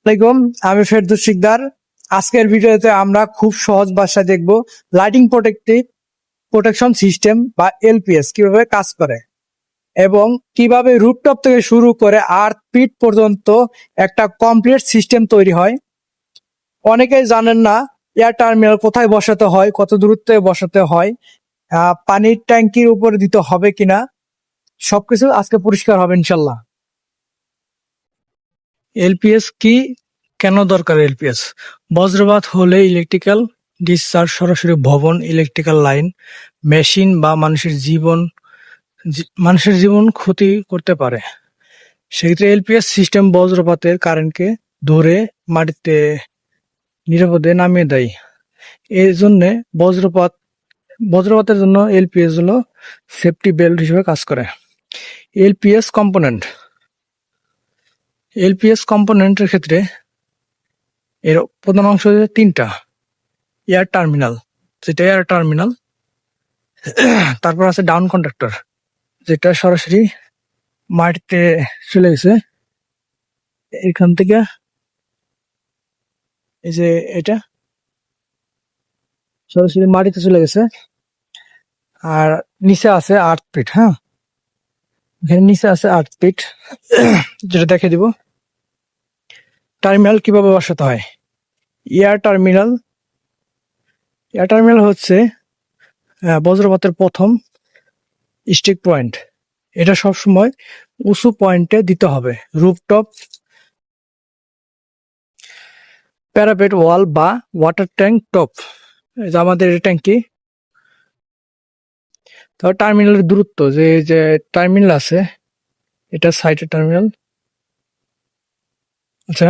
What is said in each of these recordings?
আসসালামাইকুম, আমি ফেরদৌস শিকদার। আজকের ভিডিওতে আমরা খুব সহজ ভাষায় দেখব লাইটিং প্রোটেকশন সিস্টেম বা এলপিএস কিভাবে কাজ করে এবং কিভাবে রুফটপ থেকে শুরু করে আর্থ পিট পর্যন্ত একটা কমপ্লিট সিস্টেম তৈরি হয়। অনেকেই জানেন না এয়ার টার্মিনাল কোথায় বসাতে হয়, কত দূরত্বে বসাতে হয়, পানির ট্যাঙ্কির উপরে দিতে হবে কিনা, সবকিছু আজকে পরিষ্কার হবে ইনশাল্লাহ। এলপিএস কি, কেন দরকার এলপিএস? বজ্রপাত হলে ইলেকট্রিক্যাল ডিসচার্জ সরাসরি ভবন, ইলেকট্রিক্যাল লাইন, মেশিন বা মানুষের জীবন ক্ষতি করতে পারে। সেক্ষেত্রে এলপিএস সিস্টেম বজ্রপাতের কারেন্টকে ধরে মাটিতে নিরাপদে নামিয়ে দেয়। এই জন্য বজ্রপাতের জন্য এলপিএস হলো সেফটি বেল্ট হিসেবে কাজ করে। এলপিএস কম্পোনেন্টের ক্ষেত্রে এর প্রধান অংশ হচ্ছে তিনটা। এয়ার টার্মিনাল, তারপর আছে ডাউন কন্ডাক্টর, যেটা সরাসরি মাটিতে চলে গেছে। এখান থেকে এই যে এটা সরাসরি মাটিতে চলে গেছে। আর নিচে আছে আর্থ পিট। হ্যাঁ, এখানে নিচে আছে আর্থ পিট, যেটা দেখে দিব। টার্মিনাল কিভাবে বসাতে হয়? এয়ার টার্মিনাল হচ্ছে বজ্রপাতের প্রথম স্টিক পয়েন্ট। এটা সবসময় উঁচু পয়েন্টে দিতে হবে। রুফটপ, প্যারাপেট ওয়াল বা ওয়াটার ট্যাঙ্ক টপ, আমাদের ট্যাঙ্কি। তো টার্মিনালের দূরত্ব, যে টার্মিনাল আছে, এটা সাইডের টার্মিনাল। আচ্ছা,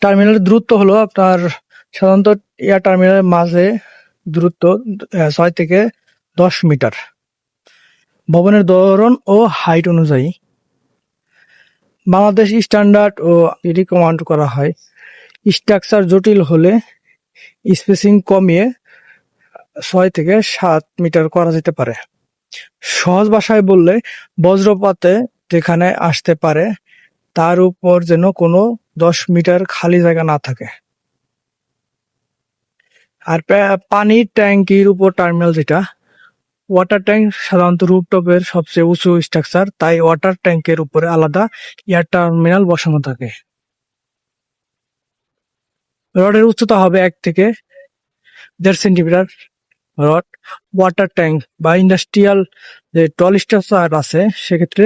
টার্মিনালের দূরত্ব হলো আপনার সাধারণত এয়ার টার্মিনালের মাঝে দূরত্ব 6 থেকে 10 মিটার। ভবনের ধরন ও হাইট অনুযায়ী বাংলাদেশ স্ট্যান্ডার্ড ও রিকমান্ড করা হয়। স্ট্রাকচার জটিল হলে স্পেসিং কমিয়ে 6 থেকে 7 মিটার করা যেতে পারে। সহজ ভাষায় বললে, বজ্রপাতে যেখানে আসতে পারে তার উপর যেন কোনো 10 মিটার খালি জায়গা না থাকে। আর পানির ট্যাঙ্কির উপর টার্মিনাল, যেটা ওয়াটার ট্যাঙ্ক সাধারণত রুফটপের সবচেয়ে উঁচু স্ট্রাকচার, তাই ওয়াটার ট্যাঙ্কের উপরে আলাদা এয়ার টার্মিনাল বসানো থাকে। রডের উচ্চতা হবে 1 থেকে 1.5 সেন্টিমিটার। রড, ওয়াটার ট্যাঙ্ক বা ইন্ডাস্ট্রিয়াল যে টল স্ট্রাকচার আছে, সেক্ষেত্রে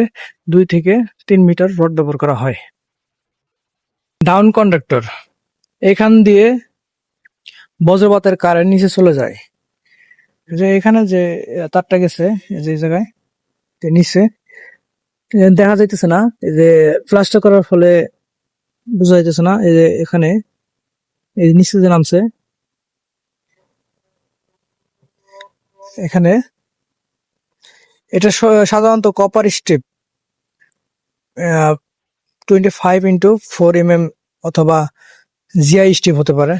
2 থেকে 3 মিটার রড ব্যবহার করা হয়। ডাউন কন্ডাক্টর, এখান দিয়ে বজ্রপাতের কারেন্ট নিচে চলে যায়। যে এখানে যে তারটা গেছে, যে জায়গায় নিচে দেখা যাইতেছে না, এই যে প্লাস্টার করার ফলে বোঝা যাইতেছে না। এই যে এখানে এই নিচে যে নামছে, এখানে এটা সাধারণত কপার স্ট্রিপ 25x4 mm অথবা জিআই স্ট্রিপ হতে পারে।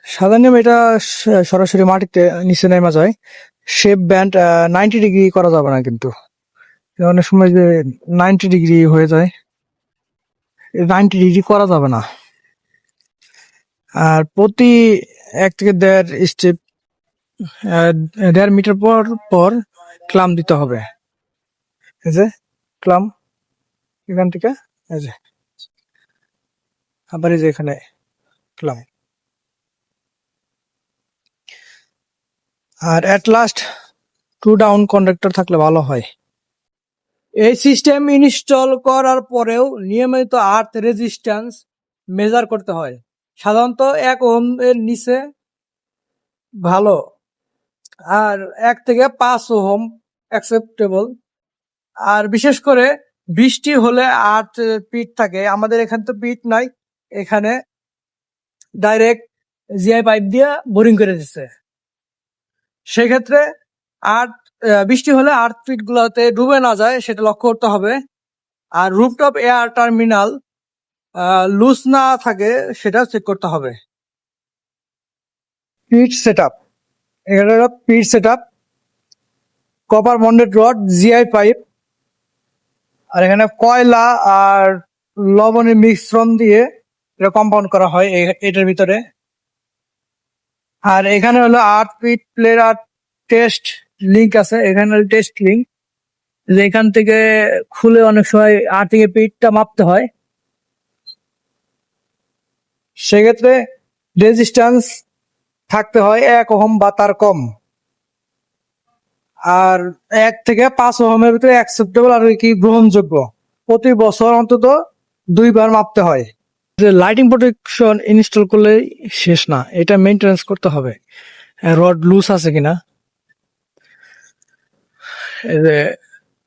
সাধারণ এটা সরাসরি মাটিতে নিচে নেমা যায়। শেপ ব্যান্ড 90 ডিগ্রি করা যাবে না, কিন্তু অনেক সময় যে 90 ডিগ্রি হয়ে যায়, 90 ডিগ্রি করা যাবে না। আর প্রতি 1 থেকে 1.5 স্টেপ 1.5 মিটার পর পর ক্লাম দিতে হবে। এই যে ক্লাম, এখান থেকে এই যে আবার এই যে এখানে ক্লাম। আর এট লাস্ট 2 ডাউন কন্ডাক্টর থাকলে ভালো হয়। এই সিস্টেম ইনস্টল করার পরেও নিয়মিত আর্থ রেজিস্ট্যান্স মেজার করতে হয়। সাধারণত 1 ওহম এর নিচে ভালো, আর 1 থেকে 5 ওহম অ্যাকসেপ্টেবল। আর বিশেষ করে বৃষ্টি হলে আর্থ পিট থাকে, আমাদের এখানে তো পিট নাই, এখানে ডাইরেক্ট জিআই পাইপ দিয়ে বোরিং করে দিচ্ছে। সেক্ষেত্রে বৃষ্টি হলে আর্থ পিট গুলোতে ডুবে না যায়, সেটা লক্ষ্য করতে হবে। আর রুফটপ এয়ার টার্মিনাল লুজ না থাকে, সেটা চেক করতে হবে। পিট সেটআপ, এটা pit setup, copper bonded rod, GI pipe, আর এখানে কয়লা আর লবণের মিশ্রণ দিয়ে এটা কম্পাউন্ড করা হয় এটার ভিতরে। আর এখানে হলো আর্থ পিট প্লের আর টেস্ট লিঙ্ক আছে, এখানে টেস্ট লিঙ্ক, যে এখান থেকে খুলে অনেক সময় আর্থিং এর পিটটা মাপতে হয়, সেক্ষেত্রে রেজিস্ট্যান্স থাকতে হয় 1 ওহম বা তার কম। আর 1 থেকে 5 ওহমের ভিতরে অ্যাকসেপ্টেবল আর কি গ্রহণযোগ্য। প্রতি বছর অন্তত 2 বার মাপতে হয়। যে লাইটিং প্রোটেকশন ইনস্টল করলে শেষ না, এটা মেইনটেনেন্স করতে হবে। রড লুজ আছে কিনা,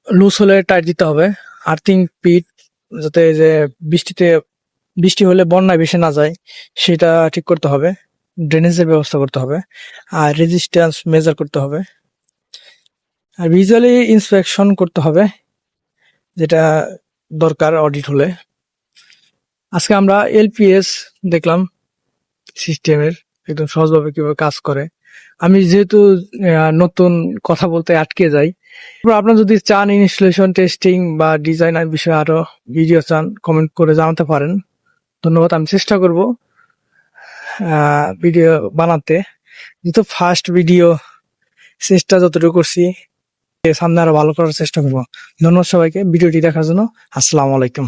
লুজ হলে টাইট দিতে হবে। আর্থিং পিট যাতে যে বৃষ্টি হলে বন্যায় ভেসে না যায় সেটা ঠিক করতে হবে। ড্রেনেজের ব্যবস্থা করতে হবে, আর রেজিস্ট্যান্স মেজার করতে হবে, আর ভিজুয়ালি ইন্সপেকশন করতে হবে যেটা দরকার অডিট হলে। আজকে আমরা এলপিএস দেখলাম সিস্টেমের একদম সহজভাবে কিভাবে কাজ করে। আমি যেহেতু নতুন কথা বলতে আটকে যাই, আপনারা যদি চান ইনস্টলেশন টেস্টিং বা ডিজাইনের বিষয়ে আরো ভিডিও চান, কমেন্ট করে জানাতে পারেন। ধন্যবাদ। আমি চেষ্টা করব ভিডিও বানাতে, যেহেতু ফার্স্ট ভিডিও, চেষ্টা যতটুকু করছি সামনে আরো ভালো করার চেষ্টা করবো। ধন্যবাদ সবাইকে ভিডিওটি দেখার জন্য। আসসালামু আলাইকুম।